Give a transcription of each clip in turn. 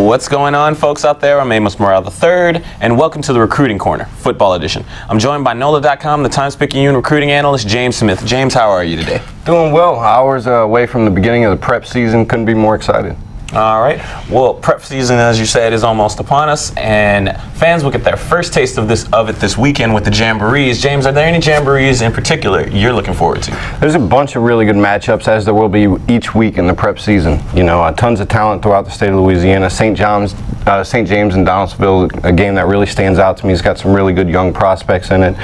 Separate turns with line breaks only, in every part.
What's going on, folks out there? I'm Amos Morale III, and welcome to the Recruiting Corner, Football Edition. I'm joined by NOLA.com, the Times Picayune recruiting analyst, James Smith. James, how are you today?
Doing well. Hours away from the beginning of the prep season. Couldn't be more excited.
All right. Well, prep season, as you said, is almost upon us, and fans will get their first taste of it this weekend with the Jamborees. James, are there any Jamborees in particular you're looking forward to? There's
a bunch of really good matchups, as there will be each week in the prep season. You know, tons of talent throughout the state of Louisiana. St. James and Donaldsonville, a game that really stands out to me. It's got some really good young prospects in it.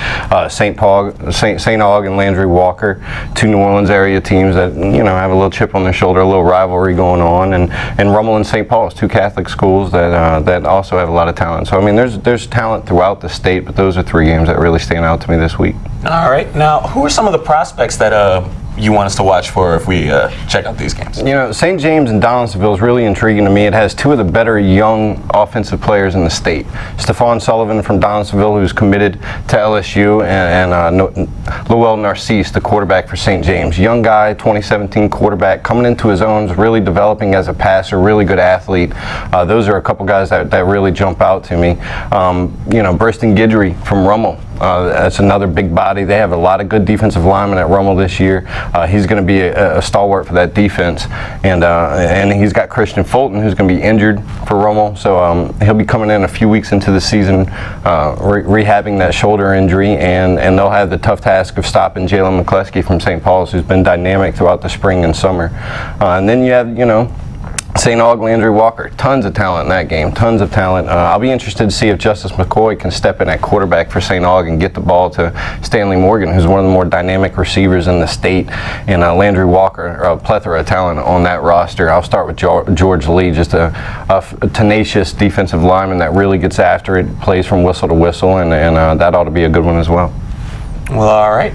St. Aug and Landry Walker, two New Orleans area teams that, you know, have a little chip on their shoulder, a little rivalry going on, and Rummel and St. Paul's, two Catholic schools that also have a lot of talent. So I mean, there's talent throughout the state, but those are three games that really stand out to me this week.
All right. Now, who are some of the prospects that you want us to watch for if we check out these games?
You know, St. James and Donaldsonville is really intriguing to me. It has two of the better young offensive players in the state. Stephon Sullivan from Donaldsonville, who's committed to LSU, and Lowell Narcisse, the quarterback for St. James. Young guy, 2017 quarterback, coming into his own, really developing as a passer, really good athlete. Those are a couple guys that really jump out to me. You know, Burston Guidry from Rummel. That's another big body. They have a lot of good defensive linemen at Rummel this year. He's going to be a stalwart for that defense, and he's got Christian Fulton, who's going to be injured for Rummel, so he'll be coming in a few weeks into the season, rehabbing that shoulder injury, and they'll have the tough task of stopping Jalen McCleskey from St. Paul's, who's been dynamic throughout the spring and summer. And then you have, you know, St. Aug, Landry Walker, tons of talent in that game, tons of talent. I'll be interested to see if Justice McCoy can step in at quarterback for St. Aug and get the ball to Stanley Morgan, who's one of the more dynamic receivers in the state, and Landry Walker, a plethora of talent on that roster. I'll start with George Lee, just a tenacious defensive lineman that really gets after it, plays from whistle to whistle, and that ought to be a good one as well.
Well, all right.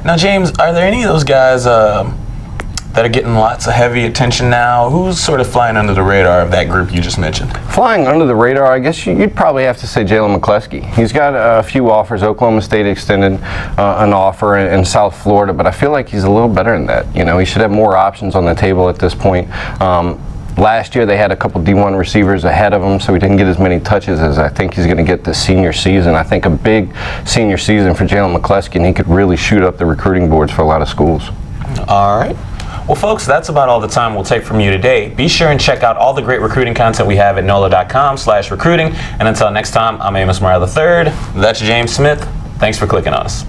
Now, James, are there any of those guys that are getting lots of heavy attention now? Who's sort of flying under the radar of that group you just mentioned?
Flying under the radar, I guess you'd probably have to say Jalen McCleskey. He's got a few offers. Oklahoma State extended an offer in South Florida, but I feel like he's a little better than that. You know, he should have more options on the table at this point. Last year they had a couple D1 receivers ahead of him, so he didn't get as many touches as I think he's going to get this senior season. I think a big senior season for Jalen McCleskey, and he could really shoot up the recruiting boards for a lot of schools.
All right. Well, folks, that's about all the time we'll take from you today. Be sure and check out all the great recruiting content we have at NOLA.com/recruiting. And until next time, I'm Amos Morale III. That's James Smith. Thanks for clicking on us.